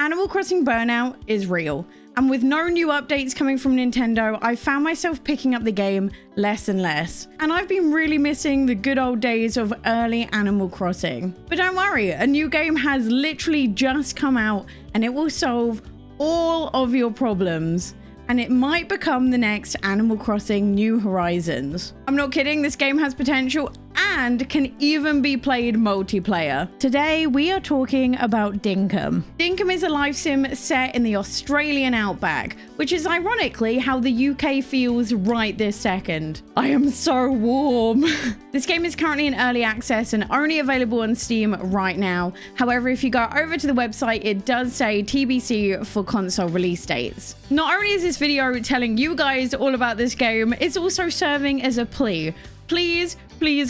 Animal Crossing burnout is real, and with no new updates coming from Nintendo, I found myself picking up the game less and less. And I've been really missing the good old days of early Animal Crossing. But don't worry, a new game has literally just come out and it will solve all of your problems. And it might become the next Animal Crossing New Horizons. I'm not kidding, this game has potential and can even be played multiplayer. Today, we are talking about Dinkum. Dinkum is a life sim set in the Australian outback, which is ironically how the UK feels right this second. I am so warm. This game is currently in early access and only available on Steam right now. However, if you go over to the website, it does say TBC for console release dates. Not only is this video telling you guys all about this game, it's also serving as a plea. Please,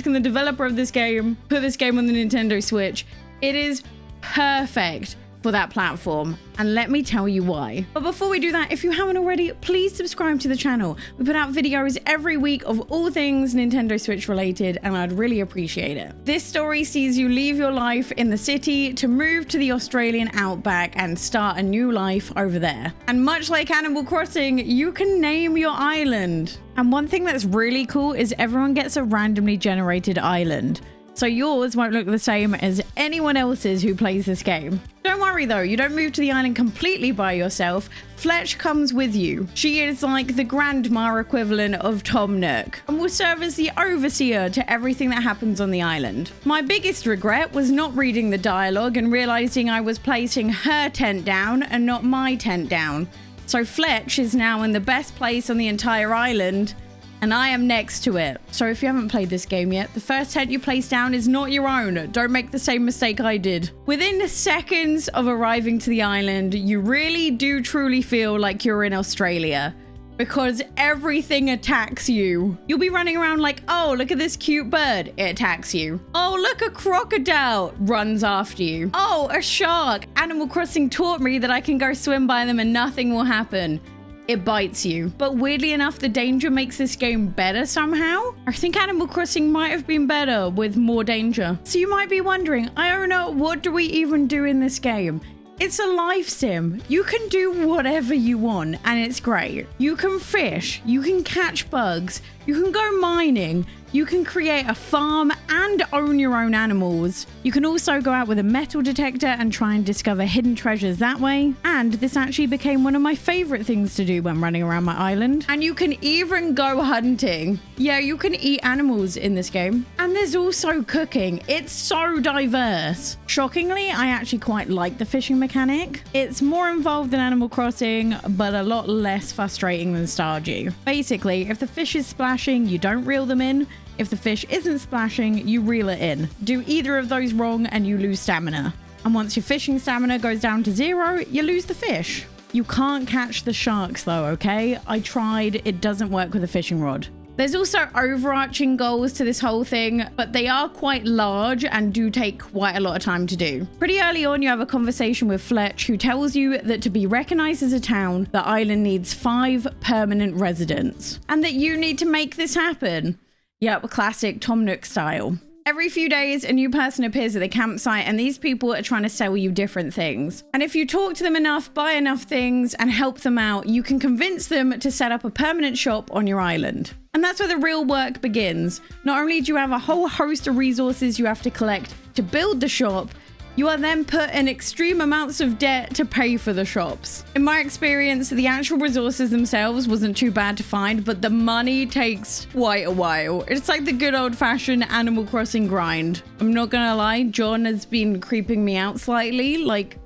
can the developer of this game put this game on the Nintendo Switch? It is perfect for that platform, and let me tell you why. But before we do that, if you haven't already, please subscribe to the channel. We put out videos every week of all things Nintendo Switch related, and I'd really appreciate it. This story sees you leave your life in the city to move to the Australian outback and start a new life over there. And much like Animal Crossing, you can name your island. And one thing that's really cool is everyone gets a randomly generated island. So yours won't look the same as anyone else's who plays this game. Don't worry though, you don't move to the island completely by yourself. Fletch comes with you. She is like the grandma equivalent of Tom Nook and will serve as the overseer to everything that happens on the island. My biggest regret was not reading the dialogue and realizing I was placing her tent down and not my tent down. So Fletch is now in the best place on the entire island, and I am next to it. So if you haven't played this game yet, the first tent you place down is not your own. Don't make the same mistake I did. Within seconds of arriving to the island, you really do truly feel like you're in Australia, because everything attacks you. You'll be running around like, oh, look at this cute bird. It attacks you. Oh, look, a crocodile runs after you. Oh, a shark. Animal Crossing taught me that I can go swim by them and nothing will happen. It bites you. But weirdly enough, the danger makes this game better somehow. I think Animal Crossing might have been better with more danger. So you might be wondering, Eeowna, what do we even do in this game? It's a life sim. You can do whatever you want and it's great. You can fish, you can catch bugs, you can go mining, you can create a farm and own your own animals. You can also go out with a metal detector and try and discover hidden treasures that way. And this actually became one of my favorite things to do when running around my island. And you can even go hunting. Yeah, you can eat animals in this game. And there's also cooking. It's so diverse. Shockingly, I actually quite like the fishing mechanic. It's more involved than Animal Crossing, but a lot less frustrating than Stardew. Basically, if the fish is splashing, you don't reel them in. If the fish isn't splashing, you reel it in. Do either of those wrong and you lose stamina. And once your fishing stamina goes down to 0, you lose the fish. You can't catch the sharks though, okay? I tried, it doesn't work with a fishing rod. There's also overarching goals to this whole thing, but they are quite large and do take quite a lot of time to do. Pretty early on, you have a conversation with Fletch, who tells you that to be recognized as a town, the island needs 5 permanent residents, and that you need to make this happen. Yep, classic Tom Nook style. Every few days, a new person appears at the campsite, and these people are trying to sell you different things. And if you talk to them enough, buy enough things, and help them out, you can convince them to set up a permanent shop on your island. And that's where the real work begins. Not only do you have a whole host of resources you have to collect to build the shop, you are then put in extreme amounts of debt to pay for the shops. In my experience, the actual resources themselves wasn't too bad to find, but the money takes quite a while. It's like the good old-fashioned Animal Crossing grind. I'm not gonna lie, John has been creeping me out slightly. Like,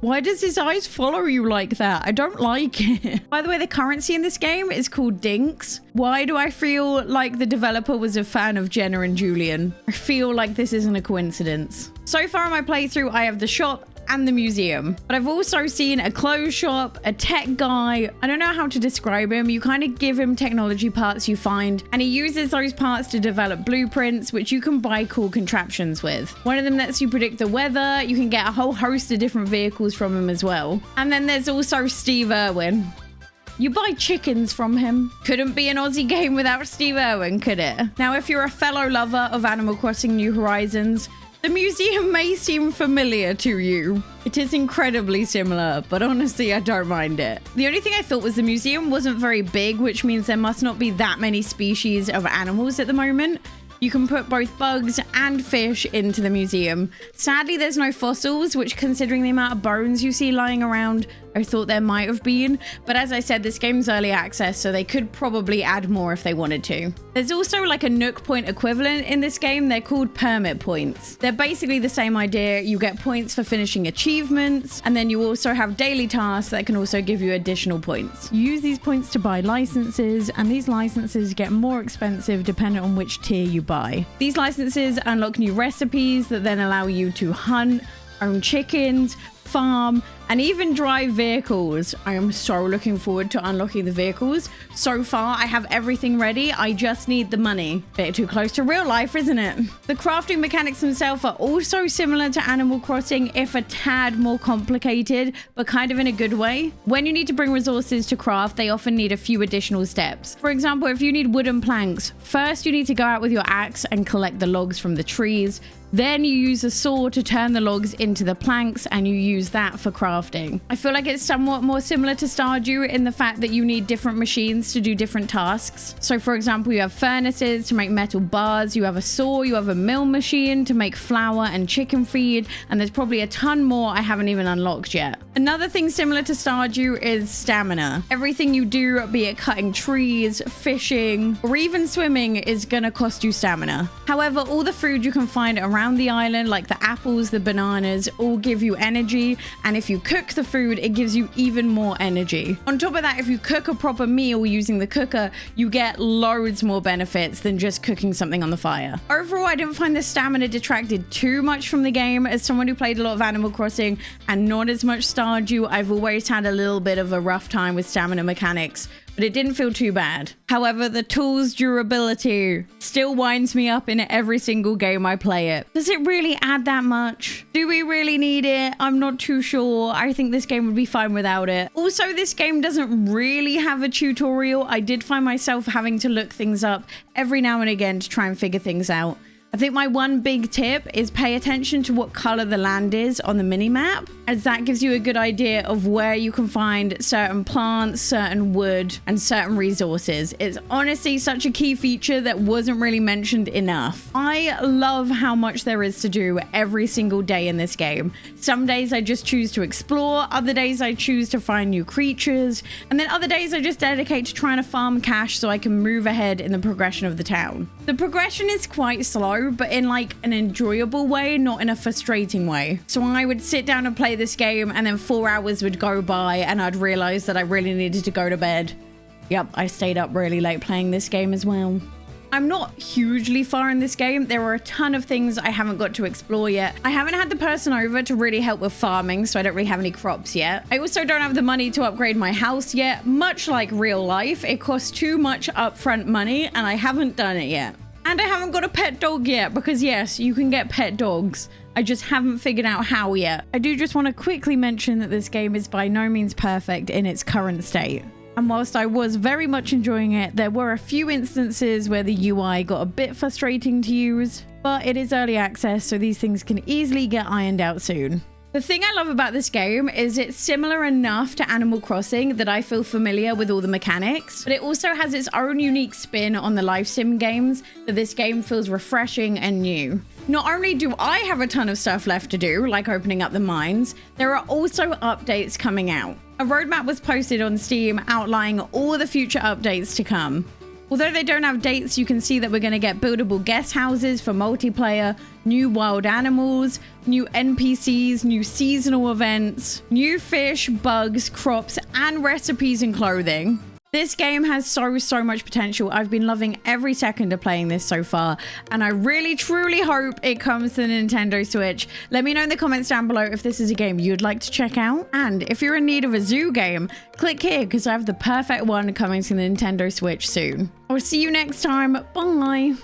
why does his eyes follow you like that? I don't like it. By the way, the currency in this game is called Dinks. Why do I feel like the developer was a fan of Jenna and Julian? I feel like this isn't a coincidence. So far in my playthrough, I have the shop and the museum, but I've also seen a clothes shop, a tech guy. I don't know how to describe him. You kind of give him technology parts you find, and he uses those parts to develop blueprints, which you can buy cool contraptions with. One of them lets you predict the weather. You can get a whole host of different vehicles from him as well. And then there's also Steve Irwin. You buy chickens from him. Couldn't be an Aussie game without Steve Irwin, could it? Now, if you're a fellow lover of Animal Crossing New Horizons, The museum may seem familiar to you. It is incredibly similar, but honestly, I don't mind it. The only thing I thought was the museum wasn't very big, which means there must not be that many species of animals at the moment. You can put both bugs and fish into the museum. Sadly, there's no fossils, which considering the amount of bones you see lying around, I thought there might have been. But as I said, this game's early access, so they could probably add more if they wanted to. There's also like a Nook point equivalent in this game. They're called permit points. They're basically the same idea. You get points for finishing achievements, and then you also have daily tasks that can also give you additional points. You use these points to buy licenses, and these licenses get more expensive depending on which tier you buy. These licenses unlock new recipes that then allow you to hunt, own chickens, farm, and even drive vehicles. I am so looking forward to unlocking the vehicles. So far, I have everything ready. I just need the money. Bit too close to real life, isn't it? The crafting mechanics themselves are also similar to Animal Crossing, if a tad more complicated, but kind of in a good way. When you need to bring resources to craft, they often need a few additional steps. For example, if you need wooden planks, first you need to go out with your axe and collect the logs from the trees. Then you use a saw to turn the logs into the planks, and you use that for crafting. I feel like it's somewhat more similar to Stardew in the fact that you need different machines to do different tasks. So for example, you have furnaces to make metal bars, you have a saw, you have a mill machine to make flour and chicken feed, and there's probably a ton more I haven't even unlocked yet. Another thing similar to Stardew is stamina. Everything you do, be it cutting trees, fishing, or even swimming, is gonna cost you stamina. However, all the food you can find around the island, like the apples, the bananas, all give you energy, and if you cook the food, it gives you even more energy. On top of that, if you cook a proper meal using the cooker, you get loads more benefits than just cooking something on the fire. Overall, I didn't find the stamina detracted too much from the game. As someone who played a lot of Animal Crossing and not as much Stardew, I've always had a little bit of a rough time with stamina mechanics, but it didn't feel too bad. However, the tool's durability still winds me up in every single game I play it. Does it really add that much? Do we really need it? I'm not too sure. I think this game would be fine without it. Also, this game doesn't really have a tutorial. I did find myself having to look things up every now and again to try and figure things out. I think my one big tip is pay attention to what color the land is on the mini-map, as that gives you a good idea of where you can find certain plants, certain wood, and certain resources. It's honestly such a key feature that wasn't really mentioned enough. I love how much there is to do every single day in this game. Some days I just choose to explore, other days I choose to find new creatures, and then other days I just dedicate to trying to farm cash so I can move ahead in the progression of the town. The progression is quite slow, but in like an enjoyable way, not in a frustrating way. So I would sit down and play this game, and then 4 hours would go by and I'd realize that I really needed to go to bed. Yep, I stayed up really late playing this game as well. I'm not hugely far in this game. There are a ton of things I haven't got to explore yet. I haven't had the person over to really help with farming, so I don't really have any crops yet. I also don't have the money to upgrade my house yet. Much like real life, it costs too much upfront money, and I haven't done it yet. And I haven't got a pet dog yet, because yes, you can get pet dogs. I just haven't figured out how yet. I do just want to quickly mention that this game is by no means perfect in its current state. And whilst I was very much enjoying it, there were a few instances where the UI got a bit frustrating to use, but it is early access, so these things can easily get ironed out soon. The thing I love about this game is it's similar enough to Animal Crossing that I feel familiar with all the mechanics, but it also has its own unique spin on the life sim games that this game feels refreshing and new. Not only do I have a ton of stuff left to do, like opening up the mines, there are also updates coming out. A roadmap was posted on Steam outlining all the future updates to come. Although they don't have dates, you can see that we're going to get buildable guest houses for multiplayer, new wild animals, new NPCs, new seasonal events, new fish, bugs, crops, and recipes and clothing. This game has so much potential. I've been loving every second of playing this so far, and I really truly hope it comes to the Nintendo Switch. Let me know in the comments down below if this is a game you'd like to check out, and if you're in need of a zoo game, click here because I have the perfect one coming to the Nintendo Switch soon. I'll see you next time. Bye.